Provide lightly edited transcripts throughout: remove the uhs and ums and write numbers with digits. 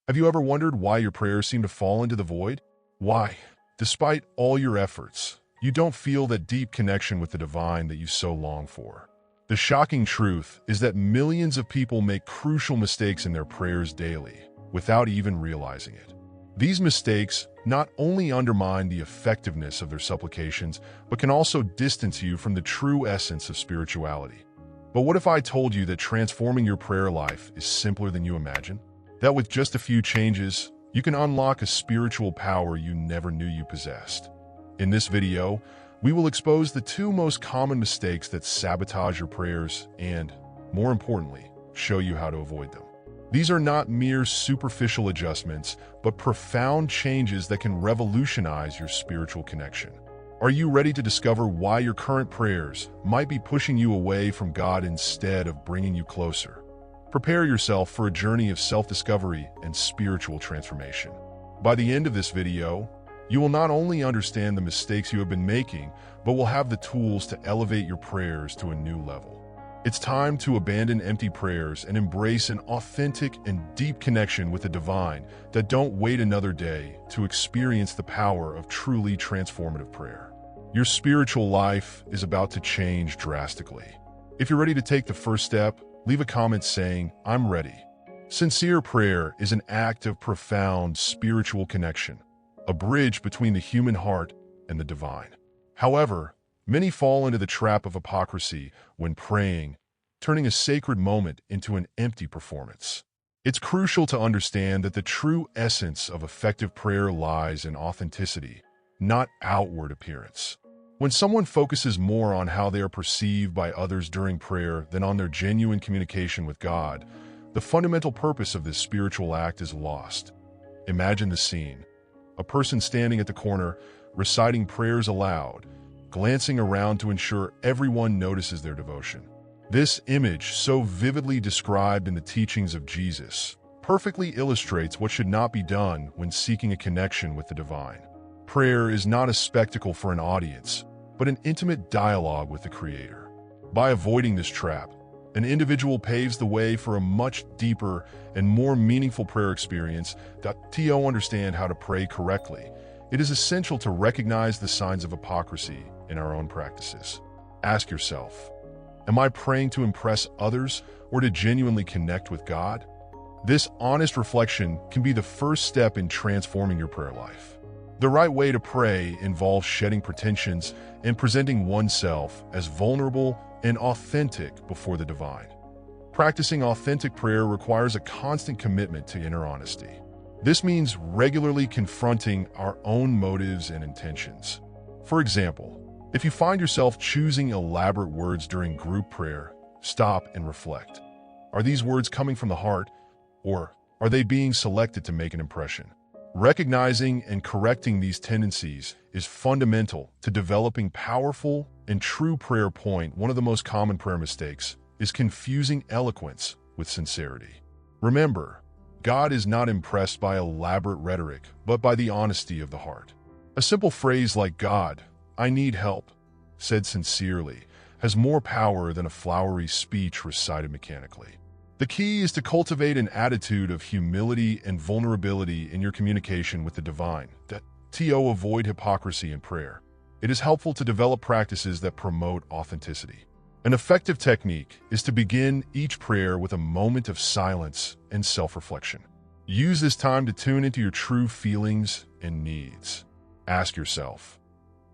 Have you ever wondered why your prayers seem to fall into the void? Why, despite all your efforts, you don't feel that deep connection with the divine that you so long for? The shocking truth is that millions of people make crucial mistakes in their prayers daily, without even realizing it. These mistakes not only undermine the effectiveness of their supplications, but can also distance you from the true essence of spirituality. But what if I told you that transforming your prayer life is simpler than you imagine? That with just a few changes, you can unlock a spiritual power you never knew you possessed. In this video, we will expose the two most common mistakes that sabotage your prayers and, more importantly, show you how to avoid them. These are not mere superficial adjustments, but profound changes that can revolutionize your spiritual connection. Are you ready to discover why your current prayers might be pushing you away from God instead of bringing you closer? Prepare yourself for a journey of self-discovery and spiritual transformation. By the end of this video, you will not only understand the mistakes you have been making, but will have the tools to elevate your prayers to a new level. It's time to abandon empty prayers and embrace an authentic and deep connection with the divine that don't wait another day to experience the power of truly transformative prayer. Your spiritual life is about to change drastically. If you're ready to take the first step, leave a comment saying, "I'm ready." Sincere prayer is an act of profound spiritual connection, a bridge between the human heart and the divine. However, many fall into the trap of hypocrisy when praying, turning a sacred moment into an empty performance. It's crucial to understand that the true essence of effective prayer lies in authenticity, not outward appearance. When someone focuses more on how they are perceived by others during prayer than on their genuine communication with God, the fundamental purpose of this spiritual act is lost. Imagine the scene: a person standing at the corner, reciting prayers aloud, glancing around to ensure everyone notices their devotion. This image, so vividly described in the teachings of Jesus, perfectly illustrates what should not be done when seeking a connection with the divine. Prayer is not a spectacle for an audience, but an intimate dialogue with the Creator. By avoiding this trap, an individual paves the way for a much deeper and more meaningful prayer experience. To understand how to pray correctly, it is essential to recognize the signs of hypocrisy in our own practices. Ask yourself, am I praying to impress others or to genuinely connect with God? This honest reflection can be the first step in transforming your prayer life. The right way to pray involves shedding pretensions and presenting oneself as vulnerable and authentic before the divine. Practicing authentic prayer requires a constant commitment to inner honesty. This means regularly confronting our own motives and intentions. For example, if you find yourself choosing elaborate words during group prayer, stop and reflect. Are these words coming from the heart, or are they being selected to make an impression? Recognizing and correcting these tendencies is fundamental to developing powerful and true prayer. One of the most common prayer mistakes is confusing eloquence with sincerity. Remember, God is not impressed by elaborate rhetoric, but by the honesty of the heart. A simple phrase like, "God, I need help," said sincerely, has more power than a flowery speech recited mechanically. The key is to cultivate an attitude of humility and vulnerability in your communication with the divine. Avoid hypocrisy in prayer. It is helpful to develop practices that promote authenticity. An effective technique is to begin each prayer with a moment of silence and self-reflection. Use this time to tune into your true feelings and needs. Ask yourself,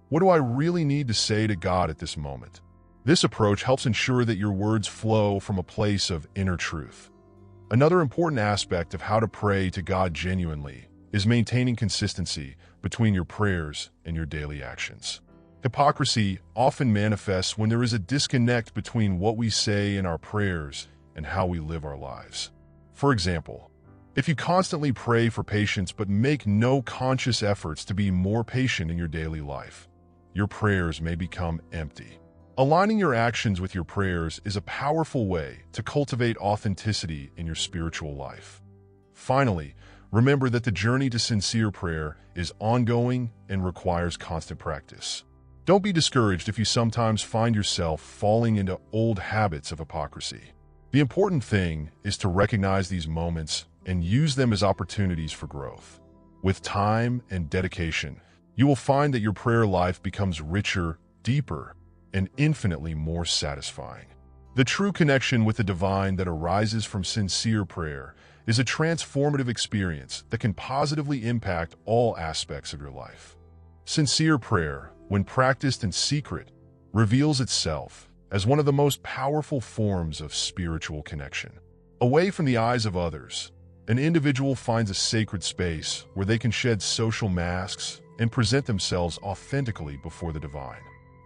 what do I really need to say to God at this moment? This approach helps ensure that your words flow from a place of inner truth. Another important aspect of how to pray to God genuinely is maintaining consistency between your prayers and your daily actions. Hypocrisy often manifests when there is a disconnect between what we say in our prayers and how we live our lives. For example, if you constantly pray for patience but make no conscious efforts to be more patient in your daily life, your prayers may become empty. Aligning your actions with your prayers is a powerful way to cultivate authenticity in your spiritual life. Finally, remember that the journey to sincere prayer is ongoing and requires constant practice. Don't be discouraged if you sometimes find yourself falling into old habits of hypocrisy. The important thing is to recognize these moments, and use them as opportunities for growth. With time and dedication, you will find that your prayer life becomes richer, deeper, and infinitely more satisfying. The true connection with the divine that arises from sincere prayer is a transformative experience that can positively impact all aspects of your life. Sincere prayer, when practiced in secret, reveals itself as one of the most powerful forms of spiritual connection. Away from the eyes of others, an individual finds a sacred space where they can shed social masks and present themselves authentically before the divine.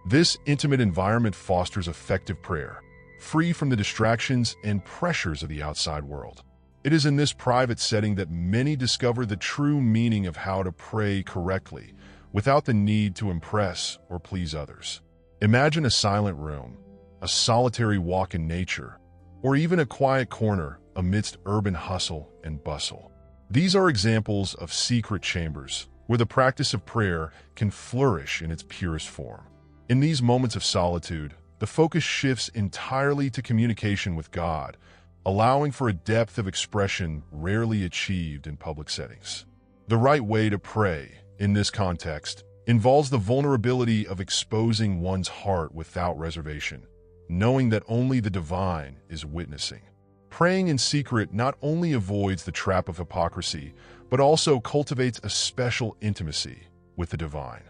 This intimate environment fosters effective prayer, free from the distractions and pressures of the outside world. It is in this private setting that many discover the true meaning of how to pray correctly, without the need to impress or please others. Imagine a silent room, a solitary walk in nature, or even a quiet corner amidst urban hustle and bustle. These are examples of secret chambers where the practice of prayer can flourish in its purest form. In these moments of solitude, the focus shifts entirely to communication with God, allowing for a depth of expression rarely achieved in public settings. The right way to pray, in this context, involves the vulnerability of exposing one's heart without reservation, knowing that only the divine is witnessing. Praying in secret not only avoids the trap of hypocrisy, but also cultivates a special intimacy with the divine.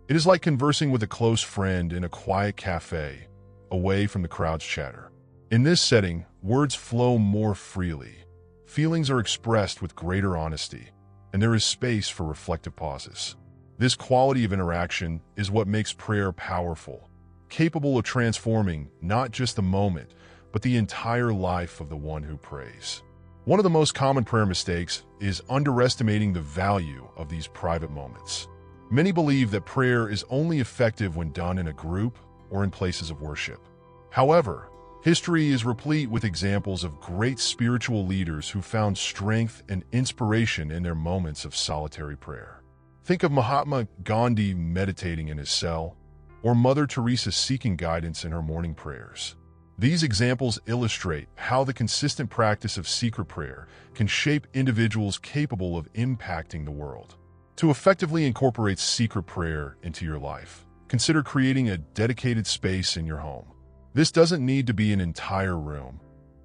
It is like conversing with a close friend in a quiet cafe, away from the crowd's chatter. In this setting, words flow more freely, feelings are expressed with greater honesty, and there is space for reflective pauses. This quality of interaction is what makes prayer powerful, capable of transforming not just the moment, but the entire life of the one who prays. One of the most common prayer mistakes is underestimating the value of these private moments. Many believe that prayer is only effective when done in a group or in places of worship. However, history is replete with examples of great spiritual leaders who found strength and inspiration in their moments of solitary prayer. Think of Mahatma Gandhi meditating in his cell, or Mother Teresa seeking guidance in her morning prayers. These examples illustrate how the consistent practice of secret prayer can shape individuals capable of impacting the world. To effectively incorporate secret prayer into your life, consider creating a dedicated space in your home. This doesn't need to be an entire room.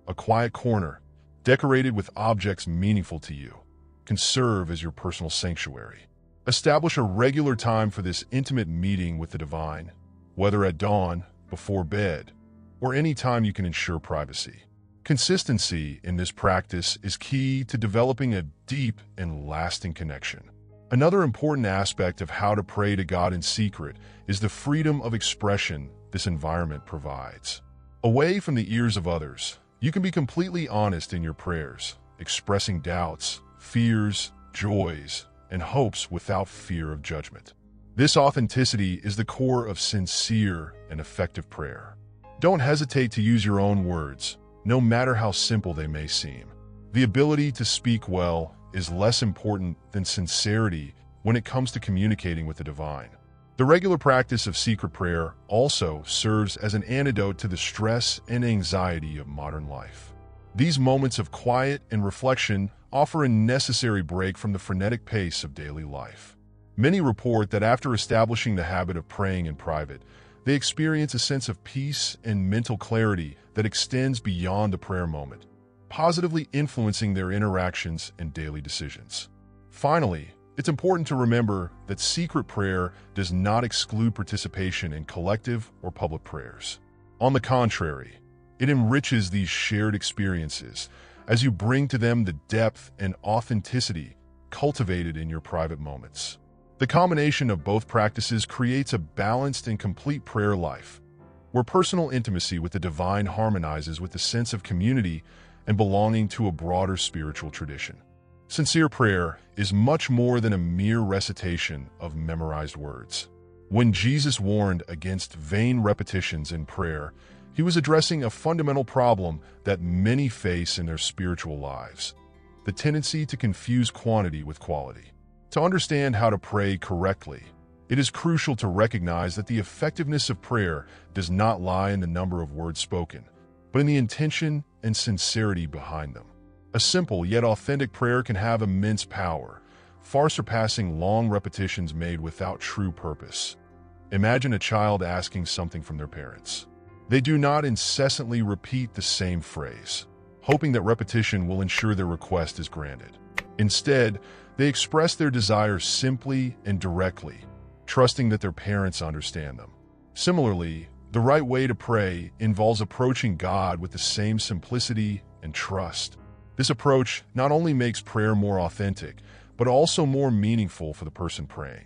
A quiet corner, decorated with objects meaningful to you, can serve as your personal sanctuary. Establish a regular time for this intimate meeting with the divine, whether at dawn, before bed, or any time you can ensure privacy. Consistency in this practice is key to developing a deep and lasting connection. Another important aspect of how to pray to God in secret is the freedom of expression this environment provides. Away from the ears of others, you can be completely honest in your prayers, expressing doubts, fears, joys, and hopes without fear of judgment. This authenticity is the core of sincere and effective prayer. Don't hesitate to use your own words, no matter how simple they may seem. The ability to speak well is less important than sincerity when it comes to communicating with the divine. The regular practice of secret prayer also serves as an antidote to the stress and anxiety of modern life. These moments of quiet and reflection offer a necessary break from the frenetic pace of daily life. Many report that after establishing the habit of praying in private, they experience a sense of peace and mental clarity that extends beyond the prayer moment, positively influencing their interactions and daily decisions. Finally, it's important to remember that secret prayer does not exclude participation in collective or public prayers. On the contrary, it enriches these shared experiences as you bring to them the depth and authenticity cultivated in your private moments. The combination of both practices creates a balanced and complete prayer life, where personal intimacy with the divine harmonizes with the sense of community and belonging to a broader spiritual tradition. Sincere prayer is much more than a mere recitation of memorized words. When Jesus warned against vain repetitions in prayer, he was addressing a fundamental problem that many face in their spiritual lives: the tendency to confuse quantity with quality. To understand how to pray correctly, it is crucial to recognize that the effectiveness of prayer does not lie in the number of words spoken, but in the intention and sincerity behind them. A simple yet authentic prayer can have immense power, far surpassing long repetitions made without true purpose. Imagine a child asking something from their parents. They do not incessantly repeat the same phrase, hoping that repetition will ensure their request is granted. Instead, they express their desires simply and directly, trusting that their parents understand them. Similarly, the right way to pray involves approaching God with the same simplicity and trust. This approach not only makes prayer more authentic, but also more meaningful for the person praying.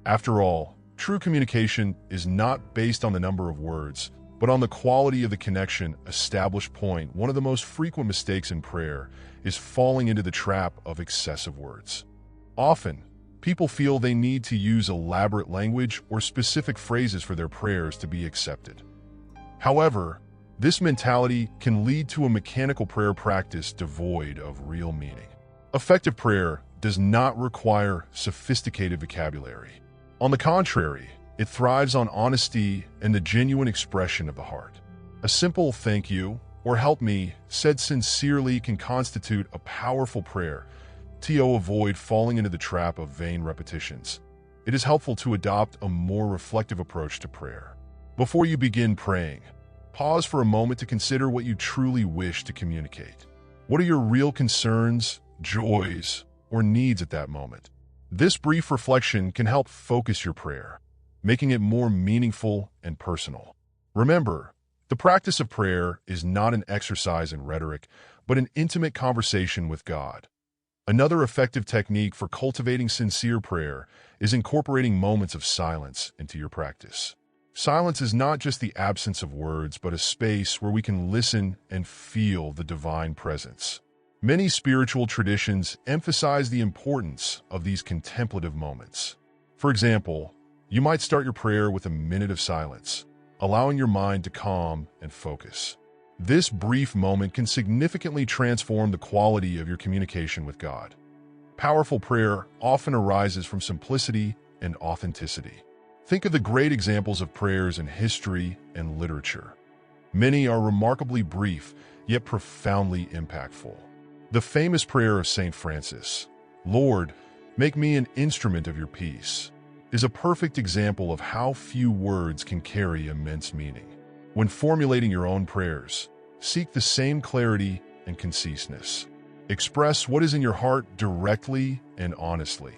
After all, true communication is not based on the number of words, but on the quality of the connection established. One of the most frequent mistakes in prayer is falling into the trap of excessive words. Often, people feel they need to use elaborate language or specific phrases for their prayers to be accepted. However, this mentality can lead to a mechanical prayer practice devoid of real meaning. Effective prayer does not require sophisticated vocabulary. On the contrary, it thrives on honesty and the genuine expression of the heart. A simple "thank you" or "help me" said sincerely can constitute a powerful prayer. To avoid falling into the trap of vain repetitions, it is helpful to adopt a more reflective approach to prayer. Before you begin praying, pause for a moment to consider what you truly wish to communicate. What are your real concerns, joys, or needs at that moment? This brief reflection can help focus your prayer, making it more meaningful and personal. Remember, the practice of prayer is not an exercise in rhetoric, but an intimate conversation with God. Another effective technique for cultivating sincere prayer is incorporating moments of silence into your practice. Silence is not just the absence of words, but a space where we can listen and feel the divine presence. Many spiritual traditions emphasize the importance of these contemplative moments. For example, you might start your prayer with a minute of silence, allowing your mind to calm and focus. This brief moment can significantly transform the quality of your communication with God. Powerful prayer often arises from simplicity and authenticity. Think of the great examples of prayers in history and literature. Many are remarkably brief, yet profoundly impactful. The famous prayer of St. Francis, "Lord, make me an instrument of your peace," is a perfect example of how few words can carry immense meaning. When formulating your own prayers, seek the same clarity and conciseness. Express what is in your heart directly and honestly,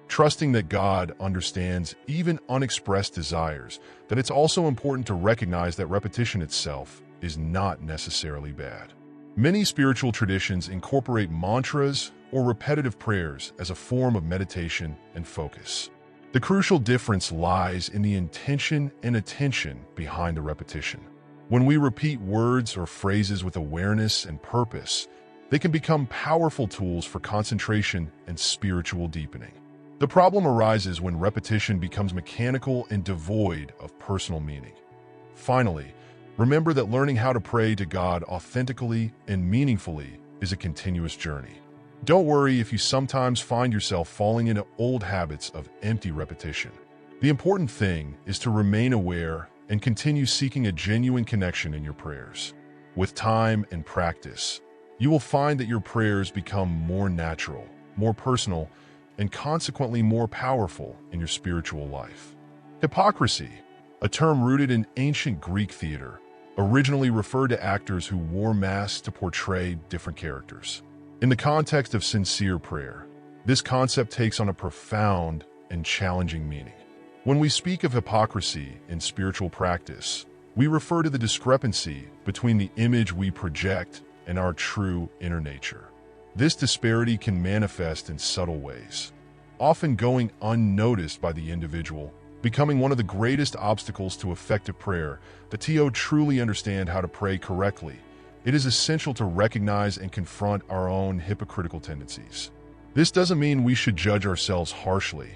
trusting that God understands even unexpressed desires. That it's also important to recognize that repetition itself is not necessarily bad. Many spiritual traditions incorporate mantras or repetitive prayers as a form of meditation and focus. The crucial difference lies in the intention and attention behind the repetition. When we repeat words or phrases with awareness and purpose, they can become powerful tools for concentration and spiritual deepening. The problem arises when repetition becomes mechanical and devoid of personal meaning. Finally, remember that learning how to pray to God authentically and meaningfully is a continuous journey. Don't worry if you sometimes find yourself falling into old habits of empty repetition. The important thing is to remain aware and continue seeking a genuine connection in your prayers. With time and practice, you will find that your prayers become more natural, more personal, and consequently more powerful in your spiritual life. Hypocrisy, a term rooted in ancient Greek theater, originally referred to actors who wore masks to portray different characters. In the context of sincere prayer, this concept takes on a profound and challenging meaning. When we speak of hypocrisy in spiritual practice, we refer to the discrepancy between the image we project and our true inner nature. This disparity can manifest in subtle ways, often going unnoticed by the individual, becoming one of the greatest obstacles to effective prayer. To truly understand how to pray correctly, it is essential to recognize and confront our own hypocritical tendencies. This doesn't mean we should judge ourselves harshly,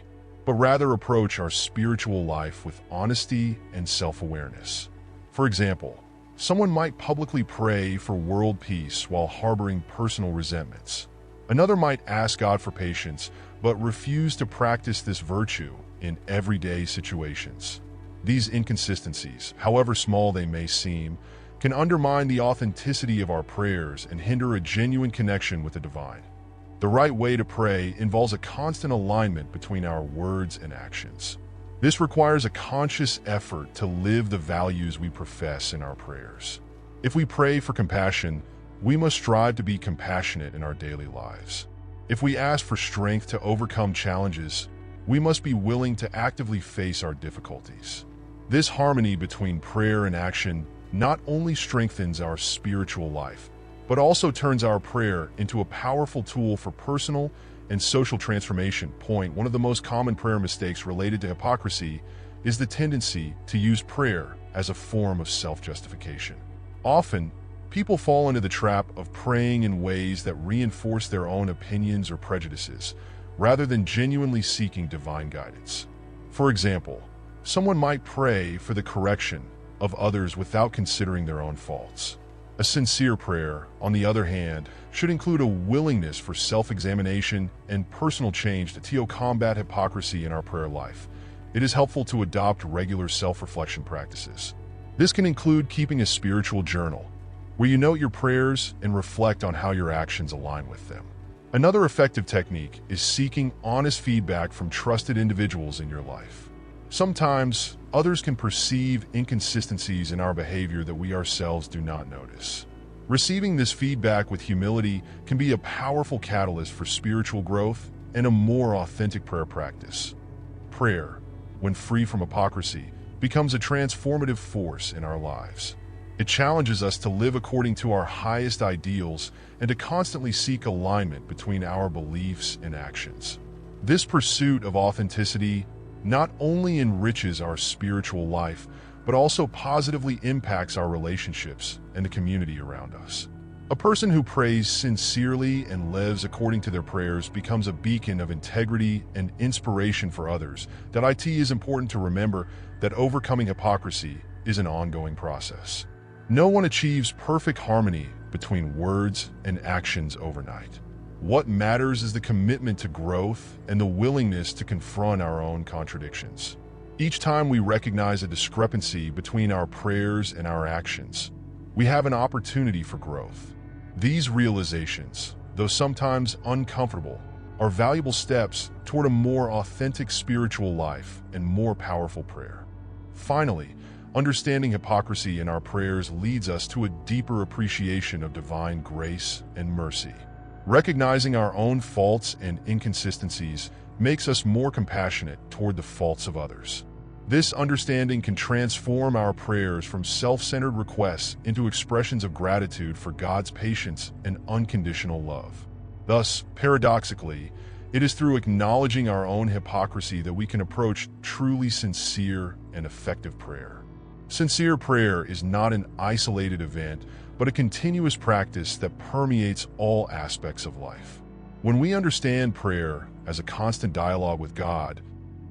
but rather approach our spiritual life with honesty and self-awareness. For example, someone might publicly pray for world peace while harboring personal resentments. Another might ask God for patience, but refuse to practice this virtue in everyday situations. These inconsistencies, however small they may seem, can undermine the authenticity of our prayers and hinder a genuine connection with the divine. The right way to pray involves a constant alignment between our words and actions. This requires a conscious effort to live the values we profess in our prayers. If we pray for compassion, we must strive to be compassionate in our daily lives. If we ask for strength to overcome challenges, we must be willing to actively face our difficulties. This harmony between prayer and action not only strengthens our spiritual life, but also turns our prayer into a powerful tool for personal and social transformation. One of the most common prayer mistakes related to hypocrisy is the tendency to use prayer as a form of self-justification. Often, people fall into the trap of praying in ways that reinforce their own opinions or prejudices, rather than genuinely seeking divine guidance. For example, someone might pray for the correction of others without considering their own faults. A sincere prayer, on the other hand, should include a willingness for self-examination and personal change to combat hypocrisy in our prayer life. It is helpful to adopt regular self-reflection practices. This can include keeping a spiritual journal, where you note your prayers and reflect on how your actions align with them. Another effective technique is seeking honest feedback from trusted individuals in your life. Sometimes, others can perceive inconsistencies in our behavior that we ourselves do not notice. Receiving this feedback with humility can be a powerful catalyst for spiritual growth and a more authentic prayer practice. Prayer, when free from hypocrisy, becomes a transformative force in our lives. It challenges us to live according to our highest ideals and to constantly seek alignment between our beliefs and actions. This pursuit of authenticity not only enriches our spiritual life, but also positively impacts our relationships and the community around us. A person who prays sincerely and lives according to their prayers becomes a beacon of integrity and inspiration for others. It is important to remember that overcoming hypocrisy is an ongoing process. No one achieves perfect harmony between words and actions overnight. What matters is the commitment to growth and the willingness to confront our own contradictions. Each time we recognize a discrepancy between our prayers and our actions, we have an opportunity for growth. These realizations, though sometimes uncomfortable, are valuable steps toward a more authentic spiritual life and more powerful prayer. Finally, understanding hypocrisy in our prayers leads us to a deeper appreciation of divine grace and mercy. Recognizing our own faults and inconsistencies makes us more compassionate toward the faults of others. This understanding can transform our prayers from self-centered requests into expressions of gratitude for God's patience and unconditional love. Thus, paradoxically, it is through acknowledging our own hypocrisy that we can approach truly sincere and effective prayer. Sincere prayer is not an isolated event, but a continuous practice that permeates all aspects of life. When we understand prayer as a constant dialogue with God,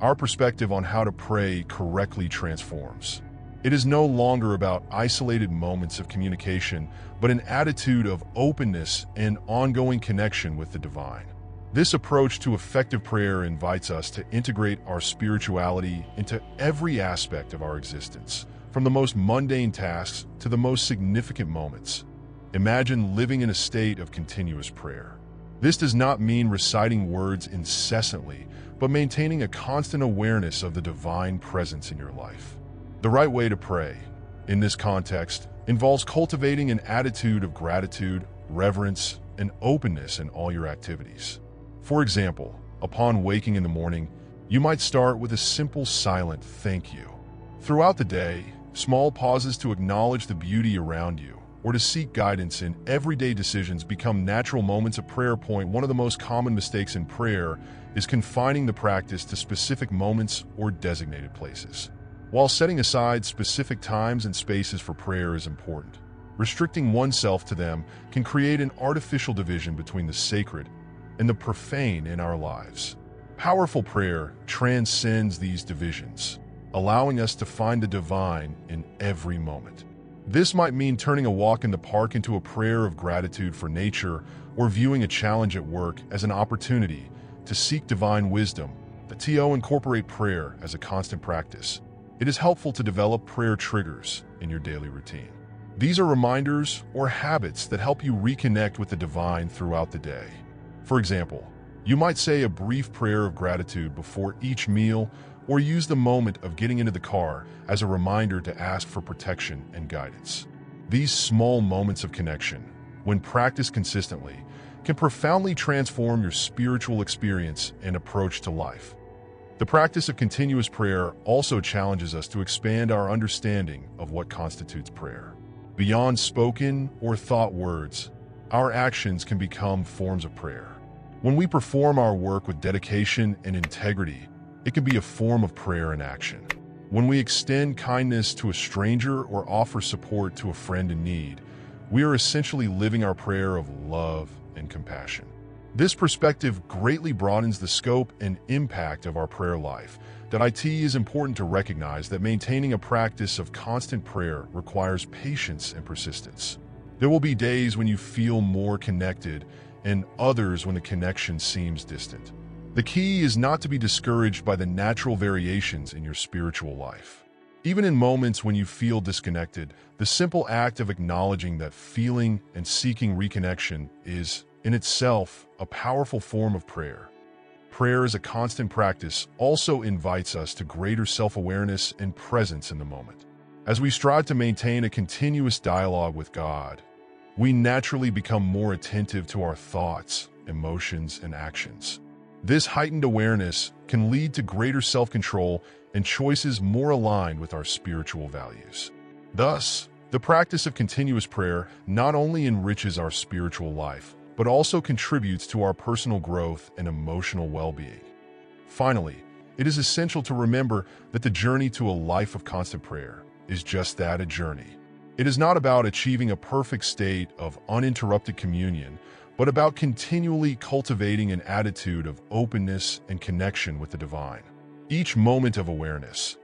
our perspective on how to pray correctly transforms. It is no longer about isolated moments of communication, but an attitude of openness and ongoing connection with the divine. This approach to effective prayer invites us to integrate our spirituality into every aspect of our existence, from the most mundane tasks to the most significant moments. Imagine living in a state of continuous prayer. This does not mean reciting words incessantly, but maintaining a constant awareness of the divine presence in your life. The right way to pray, in this context, involves cultivating an attitude of gratitude, reverence, and openness in all your activities. For example, upon waking in the morning, you might start with a simple silent thank you. Throughout the day, small pauses to acknowledge the beauty around you or to seek guidance in everyday decisions become natural moments of prayer. One of the most common mistakes in prayer is confining the practice to specific moments or designated places. While setting aside specific times and spaces for prayer is important, restricting oneself to them can create an artificial division between the sacred and the profane in our lives. Powerful prayer transcends these divisions, allowing us to find the divine in every moment. This might mean turning a walk in the park into a prayer of gratitude for nature, or viewing a challenge at work as an opportunity to seek divine wisdom. Incorporate prayer as a constant practice. It is helpful to develop prayer triggers in your daily routine. These are reminders or habits that help you reconnect with the divine throughout the day. For example, you might say a brief prayer of gratitude before each meal, or use the moment of getting into the car as a reminder to ask for protection and guidance. These small moments of connection, when practiced consistently, can profoundly transform your spiritual experience and approach to life. The practice of continuous prayer also challenges us to expand our understanding of what constitutes prayer. Beyond spoken or thought words, our actions can become forms of prayer. When we perform our work with dedication and integrity, it can be a form of prayer in action. When we extend kindness to a stranger or offer support to a friend in need, we are essentially living our prayer of love and compassion. This perspective greatly broadens the scope and impact of our prayer life. It is important to recognize that maintaining a practice of constant prayer requires patience and persistence. There will be days when you feel more connected and others when the connection seems distant. The key is not to be discouraged by the natural variations in your spiritual life. Even in moments when you feel disconnected, the simple act of acknowledging that feeling and seeking reconnection is, in itself, a powerful form of prayer. Prayer as a constant practice also invites us to greater self-awareness and presence in the moment. As we strive to maintain a continuous dialogue with God, we naturally become more attentive to our thoughts, emotions, and actions. This heightened awareness can lead to greater self-control and choices more aligned with our spiritual values. Thus, the practice of continuous prayer not only enriches our spiritual life, but also contributes to our personal growth and emotional well-being. Finally, it is essential to remember that the journey to a life of constant prayer is just that, a journey. It is not about achieving a perfect state of uninterrupted communion, but about continually cultivating an attitude of openness and connection with the divine. Each moment of awareness,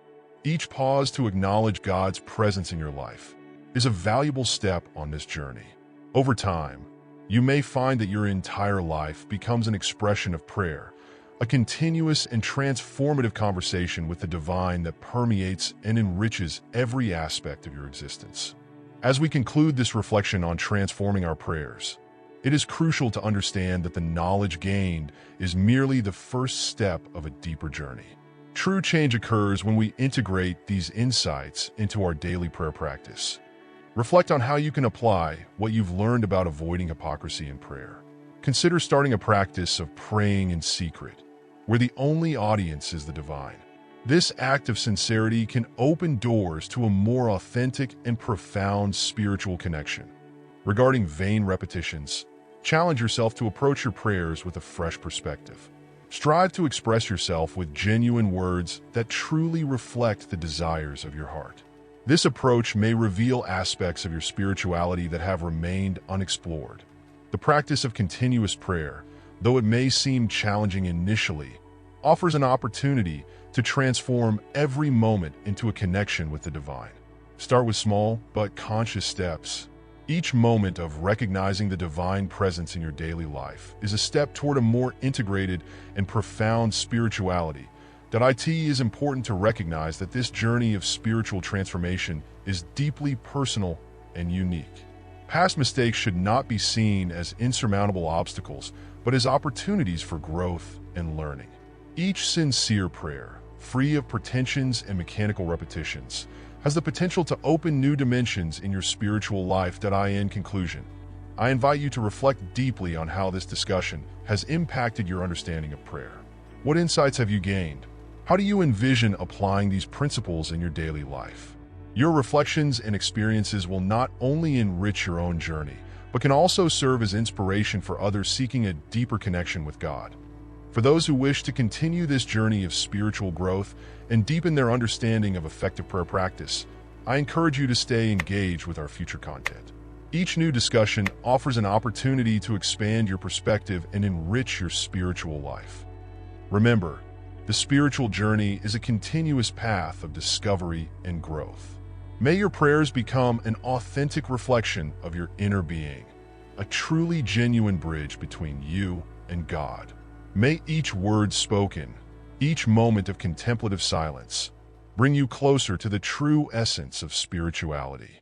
each pause to acknowledge God's presence in your life, is a valuable step on this journey. Over time, you may find that your entire life becomes an expression of prayer, a continuous and transformative conversation with the divine that permeates and enriches every aspect of your existence. As we conclude this reflection on transforming our prayers, it is crucial to understand that the knowledge gained is merely the first step of a deeper journey. True change occurs when we integrate these insights into our daily prayer practice. Reflect on how you can apply what you've learned about avoiding hypocrisy in prayer. Consider starting a practice of praying in secret, where the only audience is the divine. This act of sincerity can open doors to a more authentic and profound spiritual connection. Regarding vain repetitions, challenge yourself to approach your prayers with a fresh perspective. Strive to express yourself with genuine words that truly reflect the desires of your heart. This approach may reveal aspects of your spirituality that have remained unexplored. The practice of continuous prayer, though it may seem challenging initially, offers an opportunity to transform every moment into a connection with the divine. Start with small but conscious steps. Each moment of recognizing the divine presence in your daily life is a step toward a more integrated and profound spirituality. It is important to recognize that this journey of spiritual transformation is deeply personal and unique. Past mistakes should not be seen as insurmountable obstacles, but as opportunities for growth and learning. Each sincere prayer, free of pretensions and mechanical repetitions, has the potential to open new dimensions in your spiritual life. In conclusion, I invite you to reflect deeply on how this discussion has impacted your understanding of prayer. What insights have you gained? How do you envision applying these principles in your daily life? Your reflections and experiences will not only enrich your own journey, but can also serve as inspiration for others seeking a deeper connection with God. For those who wish to continue this journey of spiritual growth and deepen their understanding of effective prayer practice, I encourage you to stay engaged with our future content. Each new discussion offers an opportunity to expand your perspective and enrich your spiritual life. Remember, the spiritual journey is a continuous path of discovery and growth. May your prayers become an authentic reflection of your inner being, a truly genuine bridge between you and God. May each word spoken, each moment of contemplative silence, bring you closer to the true essence of spirituality.